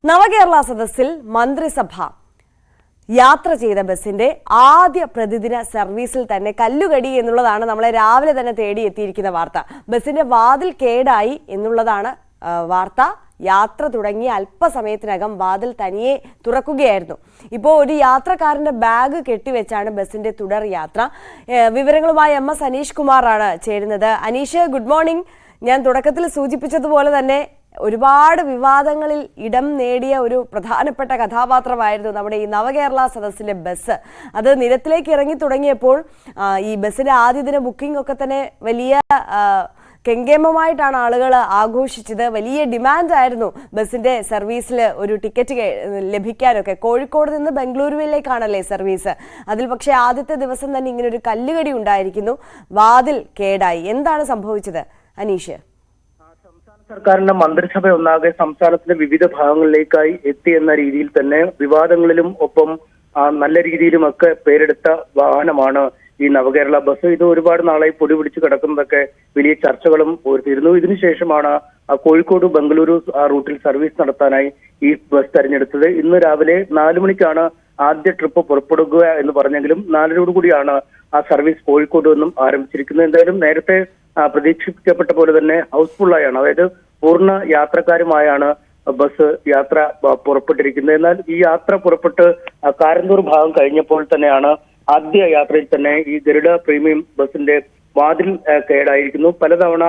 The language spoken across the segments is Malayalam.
നവകേരള സദസ്സിൽ മന്ത്രിസഭ യാത്ര ചെയ്ത ബസിന്റെ ആദ്യ പ്രതിദിന സർവീസിൽ തന്നെ കല്ലുകടി എന്നുള്ളതാണ് നമ്മളെ രാവിലെ തന്നെ തേടിയെത്തിയിരിക്കുന്ന വാർത്ത. ബസിന്റെ വാതിൽ കേടായി എന്നുള്ളതാണ് വാർത്ത. യാത്ര തുടങ്ങിയ അല്പസമയത്തിനകം വാതിൽ തനിയെ തുറക്കുകയായിരുന്നു. ഇപ്പോൾ ഒരു യാത്രക്കാരന്റെ ബാഗ് കെട്ടിവെച്ചാണ് ബസിന്റെ തുടർ യാത്ര. വിവരങ്ങളുമായി MS അനീഷ് കുമാറാണ് ചേരുന്നത്. Aneesh, good morning. ഞാൻ തുടക്കത്തിൽ സൂചിപ്പിച്ചതുപോലെ തന്നെ ഒരുപാട് വിവാദങ്ങളിൽ ഇടം നേടിയ ഒരു പ്രധാനപ്പെട്ട കഥാപാത്രമായിരുന്നു നമ്മുടെ ഈ നവകേരള സദസ്സിലെ ബസ്. അത് നിരത്തിലേക്ക് ഇറങ്ങി തുടങ്ങിയപ്പോൾ ഈ ബസ്സിന്റെ ആദ്യ ദിന ബുക്കിംഗ് ഒക്കെ തന്നെ വലിയ കെങ്കേമമായിട്ടാണ് ആളുകൾ ആഘോഷിച്ചത്. വലിയ ഡിമാൻഡ് ആയിരുന്നു ബസ്സിന്റെ സർവീസിൽ ഒരു ടിക്കറ്റ് ലഭിക്കാനൊക്കെ. കോഴിക്കോട് നിന്ന് ബംഗളൂരുവിലേക്കാണല്ലേ സർവീസ്. അതിൽ പക്ഷേ ആദ്യത്തെ ദിവസം തന്നെ ഇങ്ങനെ ഒരു കല്ലുകടി ഉണ്ടായിരിക്കുന്നു. വാതിൽ കേടായി. എന്താണ് സംഭവിച്ചത് അനീഷ്? സർക്കാരിന്റെ മന്ത്രിസഭ ഒന്നാകെ സംസ്ഥാനത്തിന്റെ വിവിധ ഭാഗങ്ങളിലേക്കായി എത്തിയെന്ന രീതിയിൽ തന്നെ വിവാദങ്ങളിലും ഒപ്പം നല്ല രീതിയിലുമൊക്കെ പേരെടുത്ത വാഹനമാണ് ഈ നവകേരള ബസ്. ഇത് ഒരുപാട് നാളായി പൊടി പിടിച്ച് കിടക്കുന്നതൊക്കെ വലിയ ചർച്ചകളും ഉയർത്തിയിരുന്നു. ഇതിനുശേഷമാണ് കോഴിക്കോട് ബംഗളൂരു റൂട്ടിൽ സർവീസ് നടത്താനായി ഈ ബസ് തെരഞ്ഞെടുത്തത്. ഇന്ന് രാവിലെ 4 മണിക്കാണ് ആദ്യ ട്രിപ്പ് പുറപ്പെടുക എന്ന് പറഞ്ഞെങ്കിലും 4 കൂടിയാണ് ആ സർവീസ് കോഴിക്കോട് നിന്നും ആരംഭിച്ചിരിക്കുന്നത്. എന്തായാലും നേരത്തെ പ്രതീക്ഷിക്കപ്പെട്ട പോലെ തന്നെ ഹൗസ്ഫുള്ളായാണ്, അതായത് പൂർണ്ണ യാത്രക്കാരുമായാണ് ബസ് യാത്ര പുറപ്പെട്ടിരിക്കുന്നത്. എന്നാൽ ഈ യാത്ര പുറപ്പെട്ട് കാരന്തൂർ ഭാഗം കഴിഞ്ഞപ്പോൾ തന്നെയാണ് ആദ്യ യാത്രയിൽ തന്നെ ഈ ഗരുഡ പ്രീമിയം ബസിന്റെ വാതിൽ കേടായിരിക്കുന്നു. പലതവണ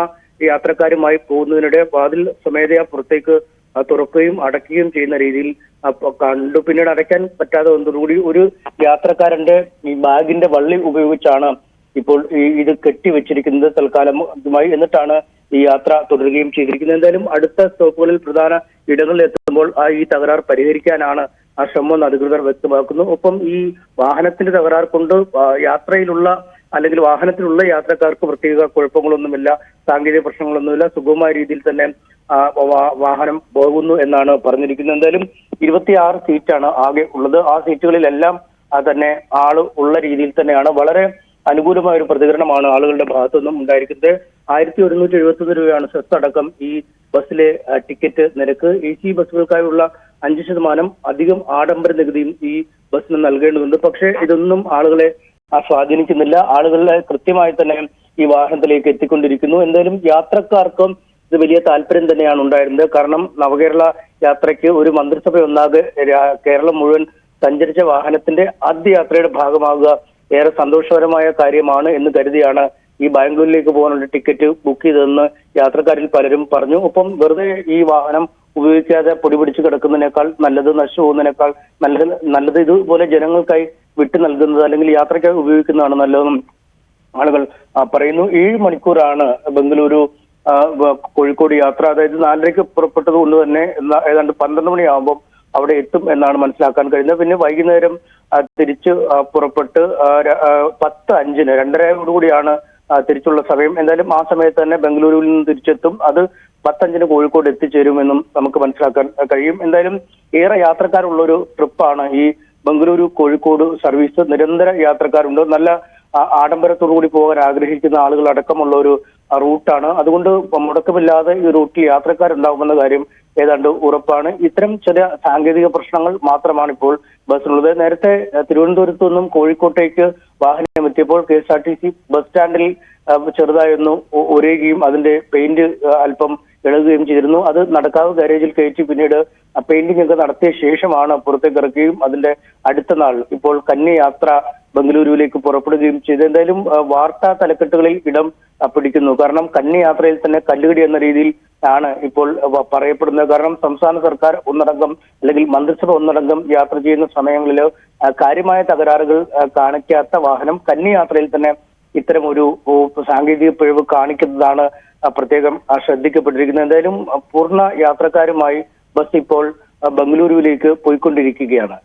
യാത്രക്കാരുമായി പോകുന്നതിനിടെ വാതിൽ സ്വമേധയാ പുറത്തേക്ക് തുറക്കുകയും അടയ്ക്കുകയും ചെയ്യുന്ന രീതിയിൽ കണ്ടു. പിന്നീട് അടയ്ക്കാൻ പറ്റാതെ വന്നതോടുകൂടി ഒരു യാത്രക്കാരന്റെ ഈ ബാഗിന്റെ വള്ളി ഉപയോഗിച്ചാണ് ഇപ്പോൾ ഇത് കെട്ടിവെച്ചിരിക്കുന്നത് തൽക്കാലമായി. എന്നിട്ടാണ് ഈ യാത്ര തുടരുകയും ചെയ്തിരിക്കുന്നത്. എന്തായാലും അടുത്ത സ്റ്റോപ്പുകളിൽ പ്രധാന ഇടങ്ങളിൽ എത്തുമ്പോൾ ഈ തകരാർ പരിഹരിക്കാനാണ് ആ ശ്രമം അധികൃതർ വ്യക്തമാക്കുന്നു. ഒപ്പം ഈ വാഹനത്തിന്റെ തകരാർ കൊണ്ട് യാത്രയിലുള്ള അല്ലെങ്കിൽ വാഹനത്തിലുള്ള യാത്രക്കാർക്ക് പ്രത്യേക കുഴപ്പങ്ങളൊന്നുമില്ല, സാങ്കേതിക പ്രശ്നങ്ങളൊന്നുമില്ല, സുഗമമായ രീതിയിൽ തന്നെ വാഹനം പോകുന്നു എന്നാണ് പറഞ്ഞിരിക്കുന്നത്. എന്തായാലും 26 സീറ്റാണ് ആകെ ഉള്ളത്. ആ സീറ്റുകളിലെല്ലാം തന്നെ ആള് ഉള്ള രീതിയിൽ തന്നെയാണ്. വളരെ അനുകൂലമായ ഒരു പ്രതികരണമാണ് ആളുകളുടെ ഭാഗത്തു നിന്നും ഉണ്ടായിരിക്കുന്നത്. 1171 രൂപയാണ് സെസ് അടക്കം ഈ ബസ്സിലെ ടിക്കറ്റ് നിരക്ക്. AC ബസ്സുകൾക്കായുള്ള 5% അധികം ആഡംബര നികുതിയും ഈ ബസ്സിന് നൽകേണ്ടതുണ്ട്. പക്ഷേ ഇതൊന്നും ആളുകളെ സ്വാധീനിക്കുന്നില്ല. ആളുകളെ കൃത്യമായി തന്നെ ഈ വാഹനത്തിലേക്ക് എത്തിക്കൊണ്ടിരിക്കുന്നു. എന്തായാലും യാത്രക്കാർക്കും ഇത് വലിയ താല്പര്യം തന്നെയാണ് ഉണ്ടായിരുന്നത്. കാരണം നവകേരള യാത്രയ്ക്ക് ഒരു മന്ത്രിസഭ ഒന്നാകെ കേരളം മുഴുവൻ സഞ്ചരിച്ച വാഹനത്തിന്റെ ആദ്യ യാത്രയുടെ ഭാഗമാകുക ഏറെ സന്തോഷകരമായ കാര്യമാണ് എന്ന് കരുതിയാണ് ഈ ബാംഗ്ലൂരിലേക്ക് പോകാനുള്ള ടിക്കറ്റ് ബുക്ക് ചെയ്തതെന്ന് യാത്രക്കാരിൽ പലരും പറഞ്ഞു. ഒപ്പം വെറുതെ ഈ വാഹനം ഉപയോഗിക്കാതെ പൊടി പിടിച്ച് കിടക്കുന്നതിനേക്കാൾ നല്ലത്, നശിച്ചു പോകുന്നതിനേക്കാൾ നല്ലത് ഇതുപോലെ ജനങ്ങൾക്കായി വിട്ടു നൽകുന്നത് അല്ലെങ്കിൽ യാത്രയ്ക്കായി ഉപയോഗിക്കുന്നതാണ് നല്ലതെന്നും ആളുകൾ പറയുന്നു. 7 മണിക്കൂറാണ് ബംഗളൂരു കോഴിക്കോട് യാത്ര. അതായത് 4:30 പുറപ്പെട്ടത് കൊണ്ട് തന്നെ ഏതാണ്ട് 12 മണിയാകുമ്പോൾ അവിടെ എത്തും എന്നാണ് മനസ്സിലാക്കാൻ കഴിയുന്നത്. പിന്നെ വൈകുന്നേരം തിരിച്ച് പുറപ്പെട്ട് 10:05 2:30 തിരിച്ചുള്ള സമയം. എന്തായാലും ആ സമയത്ത് തന്നെ ബംഗളൂരുവിൽ നിന്ന് തിരിച്ചെത്തും. അത് 10:05 കോഴിക്കോട് എത്തിച്ചേരുമെന്നും നമുക്ക് മനസ്സിലാക്കാൻ കഴിയും. എന്തായാലും ഏറെ യാത്രക്കാരുള്ള ഒരു ട്രിപ്പാണ് ഈ ബംഗളൂരു കോഴിക്കോട് സർവീസ്. നിരന്തര യാത്രക്കാരുണ്ട്. നല്ല ആഡംബരത്തോടു കൂടി പോകാൻ ആഗ്രഹിക്കുന്ന ആളുകൾ അടക്കമുള്ള ഒരു റൂട്ടാണ്. അതുകൊണ്ട് മുടക്കമില്ലാതെ ഈ റൂട്ടിൽ യാത്രക്കാരുണ്ടാകുമെന്ന കാര്യം ഏതാണ്ട് ഉറപ്പാണ്. ഇത്തരം ചില സാങ്കേതിക പ്രശ്നങ്ങൾ മാത്രമാണ് ഇപ്പോൾ ബസ്സിനുള്ളത്. നേരത്തെ തിരുവനന്തപുരത്തു നിന്നും കോഴിക്കോട്ടേക്ക് വാഹനം എത്തിയപ്പോൾ KSRTC ബസ് സ്റ്റാൻഡിൽ ചെറുതായൊന്ന് ഉരയുകയും അതിന്റെ പെയിന്റ് അല്പം ഇളകുകയും ചെയ്തിരുന്നു. അത് നടക്കാവ് ഗാരേജിൽ കയറ്റി പിന്നീട് പെയിന്റിംഗ് ഒക്കെ നടത്തിയ ശേഷമാണ് പുറത്തേക്ക് ഇറക്കുകയും അതിന്റെ അടുത്ത നാൾ ഇപ്പോൾ കന്നി യാത്ര ബംഗളൂരുവിലേക്ക് പുറപ്പെടുകയും ചെയ്തു. എന്തായാലും വാർത്താ തലക്കെട്ടുകളിൽ ഇടം പിടിക്കുന്നു. കാരണം കന്നി യാത്രയിൽ തന്നെ കല്ലുകടി എന്ന രീതിയിൽ ആണ് ഇപ്പോൾ പറയപ്പെടുന്നത്. കാരണം സംസ്ഥാന സർക്കാർ ഒന്നടങ്കം അല്ലെങ്കിൽ മന്ത്രിസഭ ഒന്നടങ്കം യാത്ര ചെയ്യുന്ന സമയങ്ങളിൽ കാര്യമായ തകരാറുകൾ കാണിക്കാത്ത വാഹനം കന്നി യാത്രയിൽ തന്നെ ഇത്തരം ഒരു സാങ്കേതിക പിഴവ് കാണിക്കുന്നതാണ് പ്രത്യേകം ശ്രദ്ധിക്കപ്പെട്ടിരിക്കുന്നത്. എന്തായാലും പൂർണ്ണ യാത്രക്കാരുമായി ബസ് ഇപ്പോൾ ബംഗളൂരുവിലേക്ക് പോയിക്കൊണ്ടിരിക്കുകയാണ്.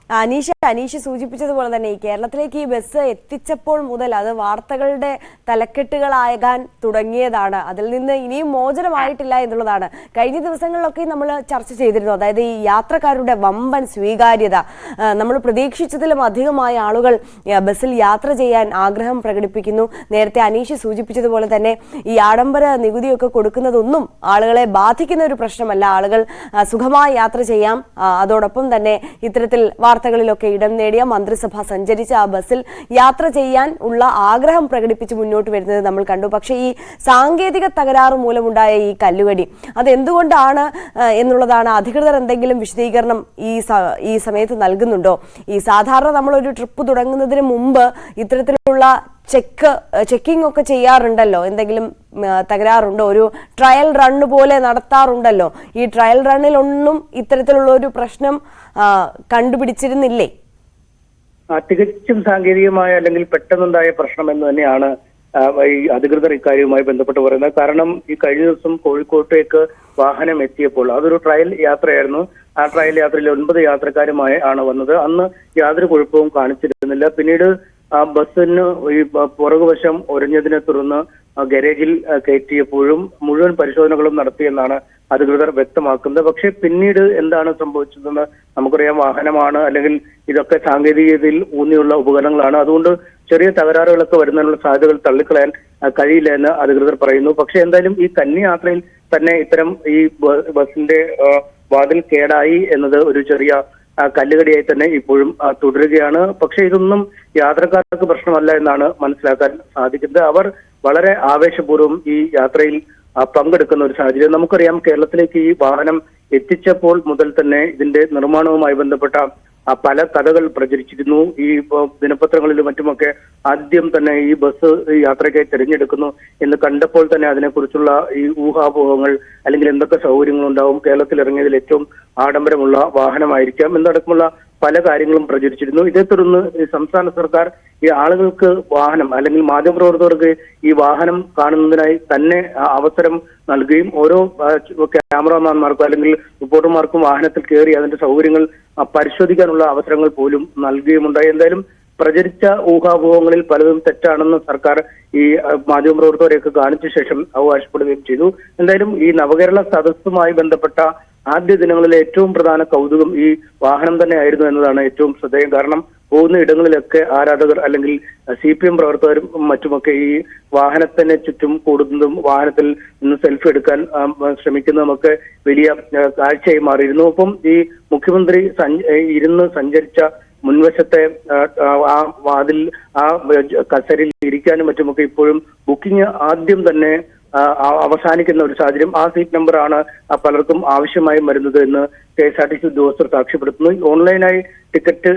അനീഷ് സൂചിപ്പിച്ചതുപോലെ തന്നെ ഈ കേരളത്തിലേക്ക് ഈ ബസ് എത്തിച്ചപ്പോൾ മുതൽ അത് വാർത്തകളുടെ തലക്കെട്ടുകളാകാൻ തുടങ്ങിയതാണ്. അതിൽ നിന്ന് ഇനിയും മോചനമായിട്ടില്ല എന്നുള്ളതാണ്. കഴിഞ്ഞ ദിവസങ്ങളിലൊക്കെ നമ്മൾ ചർച്ച ചെയ്തിരുന്നു. അതായത് ഈ യാത്രക്കാരുടെ വമ്പൻ സ്വീകാര്യത, നമ്മൾ പ്രതീക്ഷിച്ചതിലും അധികമായ ആളുകൾ ബസ്സിൽ യാത്ര ചെയ്യാൻ ആഗ്രഹം പ്രകടിപ്പിക്കുന്നു. നേരത്തെ അനീഷ് സൂചിപ്പിച്ചതുപോലെ തന്നെ ഈ ആഡംബര നികുതിയൊക്കെ കൊടുക്കുന്നതൊന്നും ആളുകളെ ബാധിക്കുന്ന ഒരു പ്രശ്നമല്ല. ആളുകൾ സുഖമായി യാത്ര ചെയ്യാം. അതോടൊപ്പം തന്നെ ഇത്തരത്തിൽ വാർത്തകളിലൊക്കെ ഇടം നേടിയ മന്ത്രിസഭ സഞ്ചരിച്ച ആ ബസ്സിൽ യാത്ര ചെയ്യാൻ ഉള്ള ആഗ്രഹം പ്രകടിപ്പിച്ച് മുന്നോട്ട് വരുന്നത് നമ്മൾ കണ്ടു. പക്ഷേ ഈ സാങ്കേതിക തകരാറ് മൂലമുണ്ടായ ഈ കല്ലുകടി അതെന്തുകൊണ്ടാണ് എന്നുള്ളതാണ്. അധികൃതർ എന്തെങ്കിലും വിശദീകരണം ഈ സമയത്ത് നൽകുന്നുണ്ടോ? ഈ സാധാരണ നമ്മളൊരു ട്രിപ്പ് തുടങ്ങുന്നതിന് മുമ്പ് ഇത്തരത്തിലുള്ള ചെക്കിംഗ് ഒക്കെ ചെയ്യാറുണ്ടല്ലോ. എന്തെങ്കിലും തകരാറുണ്ടോ? ഒരു ട്രയൽ റണ്ണ് പോലെ നടത്താറുണ്ടല്ലോ. ഈ ട്രയൽ റണ്ണിലൊന്നും ഇത്തരത്തിലുള്ള ഒരു പ്രശ്നം കണ്ടുപിടിച്ചിരുന്നില്ലേ? തികച്ചും സാങ്കേതികമായ അല്ലെങ്കിൽ പെട്ടെന്നുണ്ടായ പ്രശ്നം എന്ന് തന്നെയാണ് ഈ അധികൃതർ ഇക്കാര്യവുമായി ബന്ധപ്പെട്ട് പറയുന്നത്. കാരണം ഈ കഴിഞ്ഞ ദിവസം കോഴിക്കോട്ടേക്ക് വാഹനം എത്തിയപ്പോൾ അതൊരു ട്രയൽ യാത്രയായിരുന്നു. ആ ട്രയൽ യാത്രയിൽ 9 യാത്രക്കാരുമായി ആണ് വന്നത്. അന്ന് യാതൊരു കുഴപ്പവും കാണിച്ചിരുന്നില്ല. പിന്നീട് ബസ്സിന് ഈ പുറകുവശം ഒരഞ്ഞതിനെ തുടർന്ന് ഗാരേജിൽ കയറ്റിയപ്പോഴും മുഴുവൻ പരിശോധനകളും നടത്തിയെന്നാണ് അധികൃതർ വ്യക്തമാക്കുന്നത്. പക്ഷേ പിന്നീട് എന്താണ് സംഭവിച്ചതെന്ന് നമുക്കറിയാം. വാഹനമാണ്, അല്ലെങ്കിൽ ഇതൊക്കെ സാങ്കേതികതയിൽ ഊന്നിയുള്ള ഉപകരണങ്ങളാണ്. അതുകൊണ്ട് ചെറിയ തകരാറുകളൊക്കെ വരുന്നതിനുള്ള സാധ്യതകൾ തള്ളിക്കളയാൻ കഴിയില്ല എന്ന് അധികൃതർ പറയുന്നു. പക്ഷെ എന്തായാലും ഈ കന്നി യാത്രയിൽ തന്നെ ഇത്തരം ഈ ബസിന്റെ വാതിൽ കേടായി എന്നത് ഒരു ചെറിയ കല്ലുകടിയായി തന്നെ ഇപ്പോഴും തുടരുകയാണ്. പക്ഷെ ഇതൊന്നും യാത്രക്കാർക്ക് പ്രശ്നമല്ല എന്നാണ് മനസ്സിലാക്കാൻ സാധിക്കുന്നത്. അവർ വളരെ ആവേശപൂർവ്വം ഈ യാത്രയിൽ പങ്കെടുക്കുന്ന ഒരു സാഹചര്യം. നമുക്കറിയാം, കേരളത്തിലേക്ക് ഈ വാഹനം എത്തിച്ചപ്പോൾ മുതൽ തന്നെ ഇതിന്റെ നിർമ്മാണവുമായി ബന്ധപ്പെട്ട പല കഥകൾ പ്രചരിച്ചിരുന്നു. ഈ ദിനപത്രങ്ങളിലും മറ്റുമൊക്കെ ആദ്യം തന്നെ ഈ ബസ് യാത്രയ്ക്കായി തിരഞ്ഞെടുക്കുന്നു എന്ന് കണ്ടപ്പോൾ തന്നെ അതിനെക്കുറിച്ചുള്ള ഈ ഊഹാപോഹങ്ങൾ, അല്ലെങ്കിൽ എന്തൊക്കെ സൗകര്യങ്ങൾ ഉണ്ടാവും, കേരളത്തിൽ ഇറങ്ങിയതിൽ ഏറ്റവും ആഡംബരമുള്ള വാഹനമായിരിക്കാം എന്നടക്കമുള്ള പല കാര്യങ്ങളും പ്രചരിച്ചിരുന്നു. ഇതേ തുടർന്ന് സംസ്ഥാന സർക്കാർ ഈ ആളുകൾക്ക് വാഹനം, അല്ലെങ്കിൽ മാധ്യമപ്രവർത്തകർക്ക് ഈ വാഹനം കാണുന്നതിനായി തന്നെ അവസരം നൽകുകയും ഓരോ ക്യാമറാമാൻമാർക്കും അല്ലെങ്കിൽ റിപ്പോർട്ടർമാർക്കും വാഹനത്തിൽ കയറി അതിന്റെ സൗകര്യങ്ങൾ പരിശോധിക്കാനുള്ള അവസരങ്ങൾ പോലും നൽകുകയുമുണ്ടായി. എന്തായാലും പ്രചരിച്ച ഊഹാപോഹങ്ങളിൽ പലതും തെറ്റാണെന്ന് സർക്കാർ ഈ മാധ്യമപ്രവർത്തകരെയൊക്കെ കാണിച്ച ശേഷം അവകാശപ്പെടുകയും ചെയ്തു. എന്തായാലും ഈ നവകേരള സദസ്സുമായി ബന്ധപ്പെട്ട ആദ്യ ദിനങ്ങളിലെ ഏറ്റവും പ്രധാന കൗതുകം ഈ വാഹനം തന്നെ ആയിരുന്നു എന്നതാണ് ഏറ്റവും ശ്രദ്ധേയം. കാരണം പോകുന്ന ഇടങ്ങളിലൊക്കെ ആരാധകർ അല്ലെങ്കിൽ CPM പ്രവർത്തകരും മറ്റുമൊക്കെ ഈ വാഹനത്തിന് ചുറ്റും കൂടുന്നതും വാഹനത്തിൽ നിന്ന് സെൽഫി എടുക്കാൻ ശ്രമിക്കുന്നതുമൊക്കെ വലിയ കാഴ്ചയായി മാറിയിരുന്നു. ഒപ്പം ഈ മുഖ്യമന്ത്രി ഇരുന്ന് സഞ്ചരിച്ച മുൻവശത്തെ ആ വാതിൽ, ആ കസേരയിൽ ഇരിക്കാനും മറ്റുമൊക്കെ ഇപ്പോഴും ബുക്കിംഗ് ആദ്യം തന്നെ അവസാനിക്കുന്ന ഒരു സാഹചര്യം. ആ സീറ്റ് നമ്പറാണ് പലർക്കും ആവശ്യമായി വരുന്നത് എന്ന് KSRTC ഉദ്യോഗസ്ഥർ സാക്ഷ്യപ്പെടുത്തുന്നു. ഓൺലൈനായി ടിക്കറ്റ്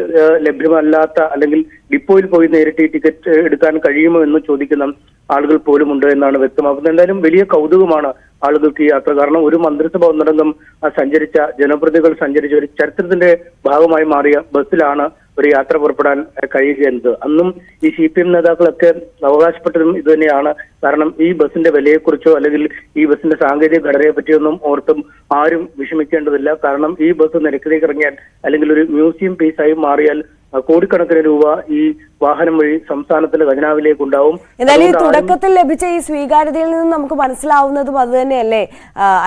ലഭ്യമല്ലാത്ത, അല്ലെങ്കിൽ ഡിപ്പോയിൽ പോയി നേരിട്ട് ഈ ടിക്കറ്റ് എടുക്കാൻ കഴിയുമോ എന്ന് ചോദിക്കുന്ന ആളുകൾ പോലും ഉണ്ട് എന്നാണ് വ്യക്തമാക്കുന്നത്. എന്തായാലും വലിയ കൗതുകമാണ് ആളുകൾക്ക് ഈ യാത്ര. കാരണം ഒരു മന്ത്രിസഭ ഒന്നടങ്കം സഞ്ചരിച്ച, ജനപ്രതിനിധികൾ സഞ്ചരിച്ച ഒരു ചരിത്രത്തിന്റെ ഭാഗമായി മാറിയ ബസ്സിലാണ് ഒരു യാത്ര പുറപ്പെടാൻ കഴിയുകയെന്നത്. അന്നും ഈ CPM നേതാക്കളൊക്കെ അവകാശപ്പെട്ടതും ഇതുതന്നെയാണ്. കാരണം ഈ ബസ്സിന്റെ വിലയെക്കുറിച്ചോ അല്ലെങ്കിൽ ഈ ബസ്സിന്റെ സാങ്കേതിക ഘടനയെ പറ്റിയൊന്നും ഓർത്തും ആരും വിഷമിക്കേണ്ടതില്ല. കാരണം ഈ ബസ് നിരക്കിലേക്ക് ഇറങ്ങിയാൽ, അല്ലെങ്കിൽ ഒരു മ്യൂസിയം പീസായി മാറിയാൽ കോടിക്കണക്കിന് രൂപ ഈ വാഹനം വഴി സംസ്ഥാനത്തിന്റെ ഖജനാവിലേക്ക് ഉണ്ടാവും. എന്നാലും ഈ തുടക്കത്തിൽ ലഭിച്ച ഈ സ്വീകാര്യതയിൽ നിന്ന് നമുക്ക് മനസ്സിലാവുന്നതും അത് തന്നെയല്ലേ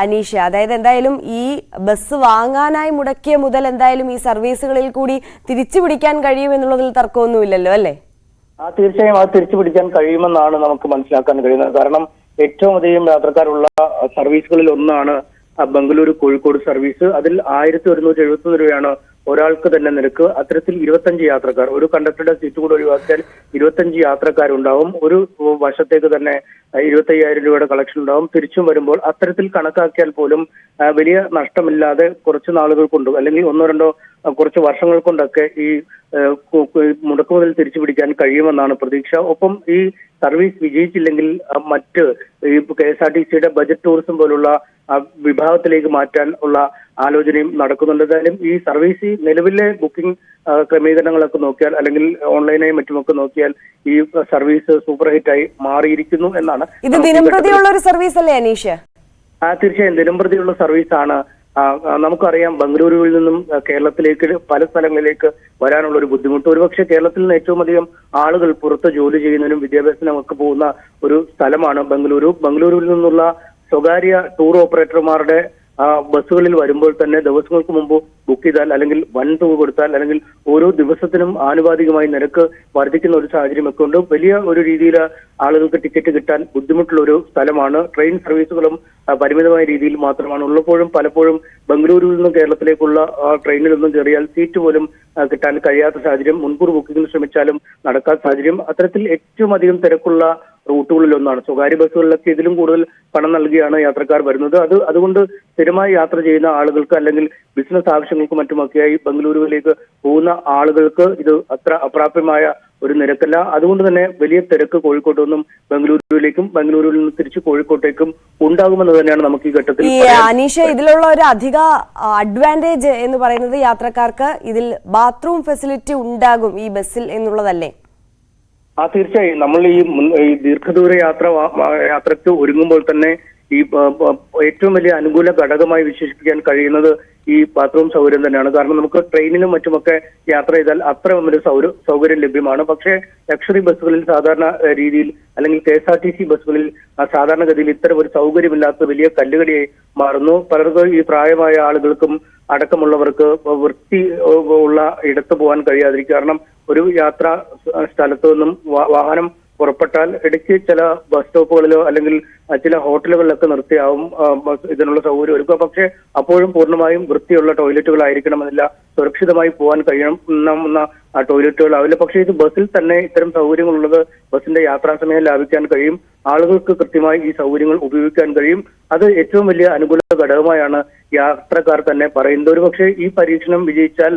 അനീഷ? അതായത് എന്തായാലും ഈ ബസ് വാങ്ങാനായി മുടക്കിയ മുതൽ എന്തായാലും ഈ സർവീസുകളിൽ കൂടി തിരിച്ചു പിടിക്കാൻ കഴിയുമെന്നുള്ളതിൽ തർക്കമൊന്നുമില്ലല്ലോ, അല്ലേ? തീർച്ചയായും അത് തിരിച്ചു പിടിക്കാൻ കഴിയുമെന്നാണ് നമുക്ക് മനസ്സിലാക്കാൻ കഴിയുന്നത്. കാരണം ഏറ്റവും അധികം യാത്രക്കാരുള്ള സർവീസുകളിൽ ഒന്നാണ് ബംഗളൂരു കോഴിക്കോട് സർവീസ്. അതിൽ 1171 രൂപയാണ് ഒരാൾക്ക് തന്നെ നിരക്ക്. അത്തരത്തിൽ 25 യാത്രക്കാർ, ഒരു കണ്ടക്ടറുടെ സീറ്റ് കൂടെ ഒഴിവാക്കിയാൽ 25 യാത്രക്കാരുണ്ടാവും. ഒരു വർഷത്തേക്ക് തന്നെ 25,000 രൂപയുടെ കളക്ഷൻ ഉണ്ടാവും. തിരിച്ചും വരുമ്പോൾ അത്തരത്തിൽ കണക്കാക്കിയാൽ പോലും വലിയ നഷ്ടമില്ലാതെ കുറച്ച് നാളുകൾ കൊണ്ട്, അല്ലെങ്കിൽ 1-2 കുറച്ച് വർഷങ്ങൾ കൊണ്ടൊക്കെ ഈ മുടക്കുമുതൽ തിരിച്ചു പിടിക്കാൻ കഴിയുമെന്നാണ് പ്രതീക്ഷ. ഒപ്പം ഈ സർവീസ് വിജയിച്ചില്ലെങ്കിൽ മറ്റ് ഈ KSRTCയുടെ ബജറ്റ് ടൂറിസം പോലുള്ള വിഭാഗത്തിലേക്ക് മാറ്റാൻ ഉള്ള ആലോചനയും നടക്കുന്നുണ്ട്. എന്തായാലും ഈ സർവീസ് നിലവിലെ ബുക്കിംഗ് ക്രമീകരണങ്ങളൊക്കെ നോക്കിയാൽ, അല്ലെങ്കിൽ ഓൺലൈനായി മറ്റുമൊക്കെ നോക്കിയാൽ ഈ സർവീസ് സൂപ്പർ ഹിറ്റായി മാറിയിരിക്കുന്നു എന്നാണ്. ഇത് ദിനംപ്രതിയുള്ള ഒരു സർവീസ് അല്ലേ അനീഷ്? തീർച്ചയായും ദിനംപ്രതിയുള്ള സർവീസാണ് നമുക്കറിയാം ബംഗളൂരുവിൽ നിന്നും കേരളത്തിലേക്ക് പല സ്ഥലങ്ങളിലേക്ക് വരാനുള്ള ഒരു ബുദ്ധിമുട്ട്. ഒരുപക്ഷെ കേരളത്തിൽ നിന്ന് ഏറ്റവും അധികം ആളുകൾ പുറത്ത് ജോലി ചെയ്യുന്നതിനും വിദ്യാഭ്യാസത്തിനും ഒക്കെ പോകുന്ന ഒരു സ്ഥലമാണ് ബംഗളൂരു. ബംഗളൂരുവിൽ നിന്നുള്ള സ്വകാര്യ ടൂർ ഓപ്പറേറ്റർമാരുടെ ബസ്സുകളിൽ വരുമ്പോൾ തന്നെ ദിവസങ്ങൾക്ക് മുമ്പ് ബുക്ക് ചെയ്താൽ അല്ലെങ്കിൽ വൻ തുക കൊടുത്താൽ അല്ലെങ്കിൽ ഓരോ ദിവസത്തിനും ആനുപാതികമായി നിരക്ക് വർദ്ധിക്കുന്ന ഒരു സാഹചര്യമൊക്കെ ഉണ്ട്. വലിയ ഒരു രീതിയിൽ ആളുകൾക്ക് ടിക്കറ്റ് കിട്ടാൻ ബുദ്ധിമുട്ടുള്ള ഒരു സ്ഥലമാണ്. ട്രെയിൻ സർവീസുകളും പരിമിതമായ രീതിയിൽ മാത്രമാണ് ഉള്ളപ്പോഴും പലപ്പോഴും ബംഗളൂരുവിൽ നിന്ന് കേരളത്തിലേക്കുള്ള ട്രെയിനിലൊന്നും കയറിയാൽ സീറ്റ് പോലും കിട്ടാൻ കഴിയാത്ത സാഹചര്യം, മുൻകൂർ ബുക്കിംഗിന് ശ്രമിച്ചാലും നടക്കാത്ത സാഹചര്യം. അത്തരത്തിൽ ഏറ്റവും അധികം തിരക്കുള്ള റൂട്ടുകളിൽ ഒന്നാണ്. സ്വകാര്യ ബസ്സുകളിലൊക്കെ ഇതിലും കൂടുതൽ പണം നൽകിയാണ് യാത്രക്കാർ വരുന്നത്. അതുകൊണ്ട് സ്ഥിരമായി യാത്ര ചെയ്യുന്ന ആളുകൾക്ക് അല്ലെങ്കിൽ ബിസിനസ് ആവശ്യങ്ങൾക്കും മറ്റുമൊക്കെയായി ബംഗളൂരുവിലേക്ക് പോകുന്ന ആളുകൾക്ക് ഇത് അത്ര അപ്രാപ്യമായ ഒരു നിരക്കല്ല. അതുകൊണ്ട് തന്നെ വലിയ തിരക്ക് കോഴിക്കോട്ട് നിന്നും ബംഗളൂരുവിലേക്കും ബംഗളൂരുവിൽ നിന്ന് തിരിച്ച് കോഴിക്കോട്ടേക്കും ഉണ്ടാകുമെന്ന് തന്നെയാണ് നമുക്ക് ഈ ഘട്ടത്തിൽ. അനീഷ, ഇതിലുള്ള ഒരു അധിക അഡ്വാൻറ്റേജ് എന്ന് പറയുന്നത് യാത്രക്കാർക്ക് ഇതിൽ ബാത്റൂം ഫെസിലിറ്റി ഉണ്ടാകും ഈ ബസ്സിൽ എന്നുള്ളതല്ലേ? തീർച്ചയായും. നമ്മൾ ഈ ദീർഘദൂര യാത്രയ്ക്ക് ഒരുങ്ങുമ്പോൾ തന്നെ ഈ ഏറ്റവും വലിയ അനുകൂല ഘടകമായി വിശേഷിപ്പിക്കാൻ കഴിയുന്നത് ഈ ബാത്റൂം സൗകര്യം തന്നെയാണ്. കാരണം നമുക്ക് ട്രെയിനിലും മറ്റുമൊക്കെ യാത്ര ചെയ്താൽ അത്ര ഒരു സൗകര്യം ലഭ്യമാണ്. പക്ഷേ ലക്ഷറി ബസ്സുകളിൽ സാധാരണ രീതിയിൽ അല്ലെങ്കിൽ KSRTC ബസ്സുകളിൽ സാധാരണഗതിയിൽ ഇത്തരം ഒരു സൗകര്യമില്ലാത്ത വലിയ കല്ലുകടിയായി മാറുന്നു. പലർക്കും ഈ പ്രായമായ ആളുകൾക്കും അടക്കമുള്ളവർക്ക് വൃത്തി ഉള്ള ഇടത്ത് പോകാൻ കഴിയാതിരിക്കും. കാരണം ഒരു യാത്രാ സ്ഥലത്തു നിന്നും വാഹനം പുറപ്പെട്ടാൽ ഇടയ്ക്ക് ചില ബസ് സ്റ്റോപ്പുകളിലോ അല്ലെങ്കിൽ ചില ഹോട്ടലുകളിലൊക്കെ നിർത്തിയാവും ഇതിനുള്ള സൗകര്യം ഒരുക്കുക. പക്ഷേ അപ്പോഴും പൂർണ്ണമായും വൃത്തിയുള്ള ടോയ്ലറ്റുകളായിരിക്കണമെന്നില്ല, സുരക്ഷിതമായി പോകാൻ കഴിയണമെന്ന ടോയ്ലറ്റുകളാവില്ല. പക്ഷേ ഇത് ബസ്സിൽ തന്നെ ഇത്തരം സൗകര്യങ്ങളുള്ളത് ബസ്സിന്റെ യാത്രാസമയം ലാഭിക്കാൻ കഴിയും. ആളുകൾക്ക് കൃത്യമായി ഈ സൗകര്യങ്ങൾ ഉപയോഗിക്കാൻ കഴിയും. അത് ഏറ്റവും വലിയ അനുകൂല ഘടകമായാണ് യാത്രക്കാർ തന്നെ പറയുന്നത്. ഒരുപക്ഷെ ഈ പരീക്ഷണം വിജയിച്ചാൽ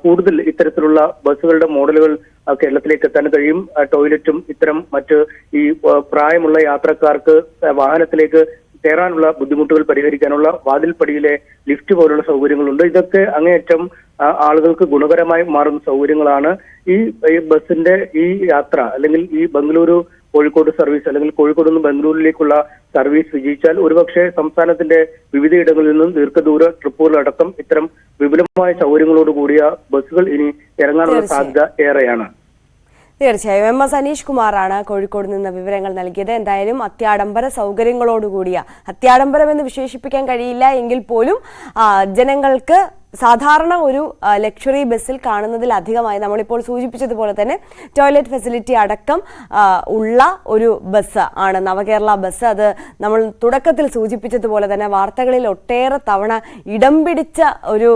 കൂടുതൽ ഇത്തരത്തിലുള്ള ബസ്സുകളുടെ മോഡലുകൾ കേരളത്തിലേക്ക് എത്താൻ കഴിയും. ടോയ്ലറ്റും ഇത്തരം മറ്റ് ഈ പ്രായമുള്ള യാത്രക്കാർക്ക് വാഹനത്തിലേക്ക് കയറാനുള്ള ബുദ്ധിമുട്ടുകൾ പരിഹരിക്കാനുള്ള വാതിൽപ്പടിയിലെ ലിഫ്റ്റ് പോലുള്ള സൗകര്യങ്ങളുണ്ട്. ഇതൊക്കെ അങ്ങേയറ്റം ആളുകൾക്ക് ഗുണകരമായി മാറുന്ന സൗകര്യങ്ങളാണ്. ഈ ബസ്സിന്റെ ഈ യാത്ര അല്ലെങ്കിൽ ഈ ബംഗളൂരു കോഴിക്കോട് സർവീസ് അല്ലെങ്കിൽ കോഴിക്കോട് നിന്ന് ബംഗളൂരിലേക്കുള്ള സർവീസ് വിജയിച്ചാൽ ഒരുപക്ഷെ സംസ്ഥാനത്തിന്റെ വിവിധയിടങ്ങളിൽ നിന്നും ദീർഘദൂര ട്രിപ്പുകളടക്കം ഇത്തരം വിപുലമായ സൗകര്യങ്ങളോട് കൂടിയ ബസ്സുകൾ ഇനി ഇറങ്ങാനുള്ള സാധ്യത ഏറെയാണ്. തീർച്ചയായും. MS അനീഷ് കുമാറാണ് കോഴിക്കോട് നിന്ന് വിവരങ്ങൾ നൽകിയത്. എന്തായാലും അത്യാഡംബര സൗകര്യങ്ങളോടുകൂടിയ, അത്യാഡംബരം എന്ന് വിശേഷിപ്പിക്കാൻ കഴിയില്ല എങ്കിൽ പോലും ജനങ്ങൾക്ക് സാധാരണ ഒരു ലക്ഷറി ബസ്സിൽ കാണുന്നതിൽ അധികമായി നമ്മളിപ്പോൾ സൂചിപ്പിച്ചതുപോലെ തന്നെ ടോയ്ലറ്റ് ഫെസിലിറ്റി അടക്കം ഉള്ള ഒരു ബസ് ആണ് നവകേരള ബസ്. അത് നമ്മൾ തുടക്കത്തിൽ സൂചിപ്പിച്ചതുപോലെ തന്നെ വാർത്തകളിൽ ഒട്ടേറെ തവണ ഇടം പിടിച്ച ഒരു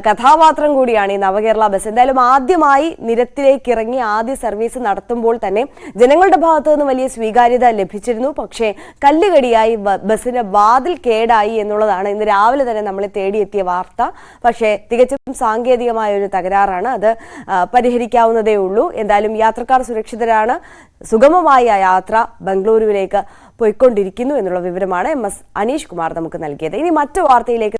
കഥാപാത്രം കൂടിയാണ് ഈ നവകേരള ബസ്. എന്തായാലും ആദ്യമായി നിരത്തിലേക്ക് ഇറങ്ങി ആദ്യ സർവീസ് നടത്തുമ്പോൾ തന്നെ ജനങ്ങളുടെ ഭാഗത്തു നിന്ന് വലിയ സ്വീകാര്യത ലഭിച്ചിരുന്നു. പക്ഷേ കല്ലുകടിയായി ബസ്സിന്റെ വാതിൽ കേടായി എന്നുള്ളതാണ് ഇന്ന് രാവിലെ തന്നെ നമ്മളെ തേടിയെത്തിയ വാർത്ത. പക്ഷേ തികച്ചും സാങ്കേതികമായ ഒരു തകരാറാണ്, അത് പരിഹരിക്കാവുന്നതേ ഉള്ളൂ. എന്തായാലും യാത്രക്കാർ സുരക്ഷിതരാണ്. സുഗമമായ യാത്ര ബംഗളൂരുവിലേക്ക് പോയിക്കൊണ്ടിരിക്കുന്നു എന്നുള്ള വിവരമാണ് MS അനീഷ് കുമാർ നമുക്ക് നൽകിയത്. ഇനി മറ്റു വാർത്തയിലേക്ക്